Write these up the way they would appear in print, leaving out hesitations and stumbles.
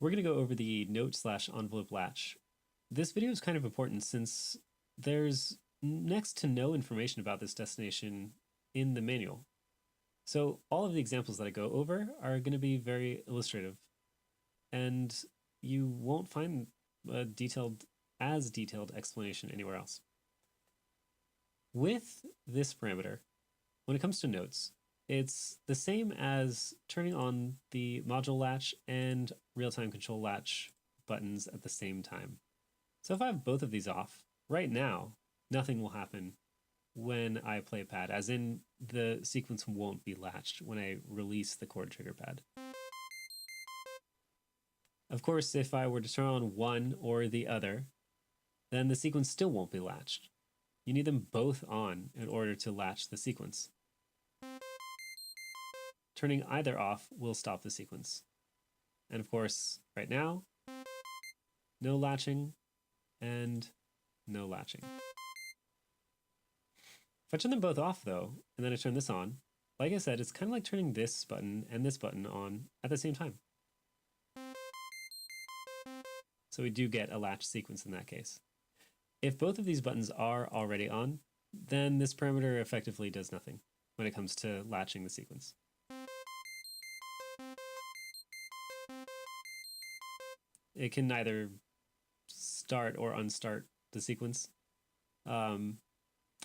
We're going to go over the note/envelope latch. This video is kind of important since there's next to no information about this destination in the manual. So all of the examples that I go over are going to be very illustrative, and you won't find a detailed explanation anywhere else. With this parameter, when it comes to notes, it's the same as turning on the module latch and real-time control latch buttons at the same time. So if I have both of these off, right now, nothing will happen when I play a pad, as in the sequence won't be latched when I release the chord trigger pad. Of course, if I were to turn on one or the other, then the sequence still won't be latched. You need them both on in order to latch the sequence. Turning either off will stop the sequence. And of course, right now, no latching and no latching. If I turn them both off though, and then I turn this on, like I said, it's kind of like turning this button and this button on at the same time. So we do get a latch sequence in that case. If both of these buttons are already on, then this parameter effectively does nothing when it comes to latching the sequence. It can neither start or unstart the sequence. I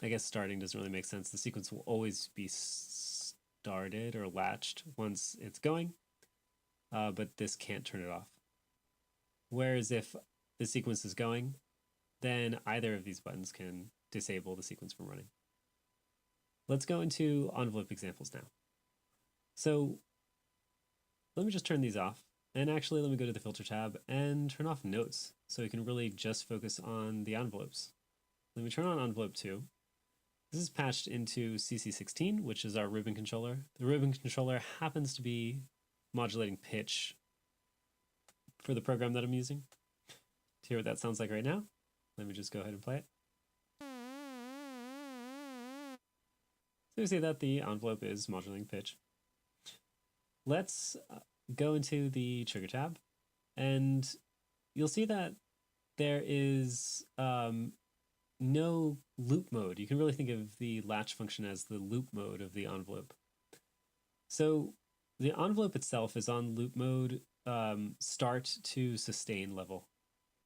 guess starting doesn't really make sense. The sequence will always be started or latched once it's going, but this can't turn it off. Whereas if the sequence is going, then either of these buttons can disable the sequence from running. Let's go into envelope examples now. So let me just turn these off. And actually, let me go to the filter tab and turn off notes so we can really just focus on the envelopes. Let me turn on envelope 2. This is patched into CC16, which is our ribbon controller. The ribbon controller happens to be modulating pitch for the program that I'm using. To hear what that sounds like right now, let me just go ahead and play it. So you see that the envelope is modulating pitch. Let's go into the trigger tab, and you'll see that there is no loop mode. You can really think of the latch function as the loop mode of the envelope. So the envelope itself is on loop mode start to sustain level.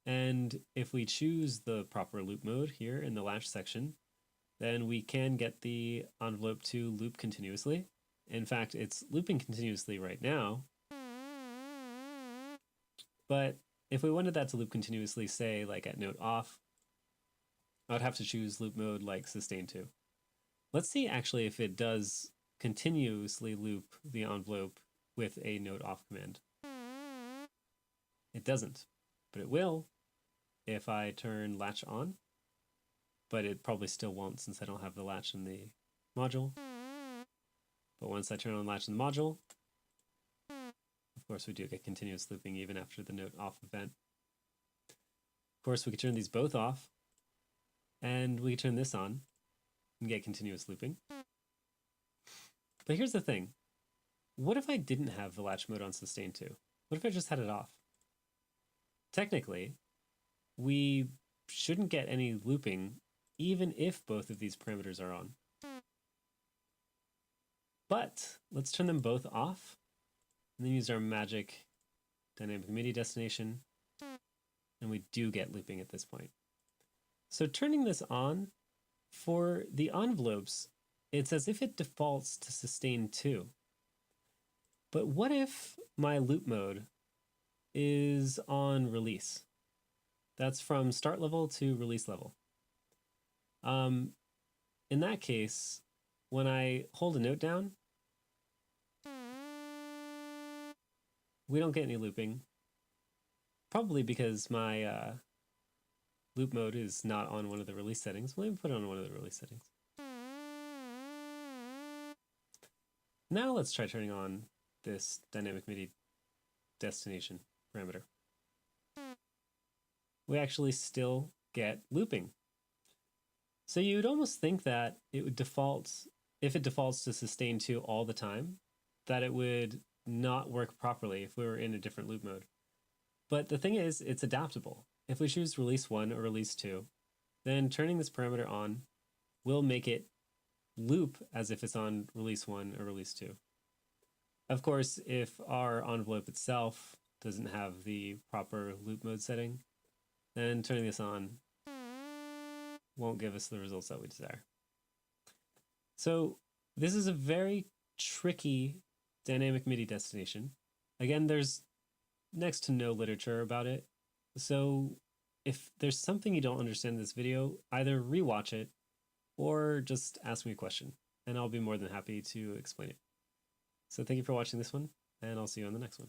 And if we choose the proper loop mode here in the latch section, then we can get the envelope to loop continuously. In fact, it's looping continuously right now. But if we wanted that to loop continuously, say like at note off, I would have to choose loop mode like sustain 2. Let's see actually if it does continuously loop the envelope with a note off command. It doesn't, but it will if I turn latch on, but it probably still won't since I don't have the latch in the module. But once I turn on latch in the module, of course we do get continuous looping even after the note off event. Of course we could turn these both off, and we could turn this on and get continuous looping. But here's the thing. What if I didn't have the latch mode on sustain 2? What if I just had it off? Technically, we shouldn't get any looping even if both of these parameters are on. But let's turn them both off and then use our magic dynamic MIDI destination, and we do get looping at this point. So turning this on, for the envelopes, it's as if it defaults to sustain 2. But what if my loop mode is on release? That's from start level to release level. In that case, when I hold a note down, we don't get any looping, probably because my loop mode is not on one of the release settings. We'll even put it on one of the release settings. Now let's try turning on this dynamic MIDI destination parameter. We actually still get looping. So you'd almost think that it would default, if it defaults to sustain 2 all the time, that it would not work properly if we were in a different loop mode. But the thing is, it's adaptable. If we choose release 1 or release 2, then turning this parameter on will make it loop as if it's on release 1 or release 2. Of course, if our envelope itself doesn't have the proper loop mode setting, then turning this on won't give us the results that we desire. So this is a very tricky dynamic MIDI destination. Again, there's next to no literature about it. So if there's something you don't understand in this video, either rewatch it or just ask me a question, and I'll be more than happy to explain it. So thank you for watching this one, and I'll see you on the next one.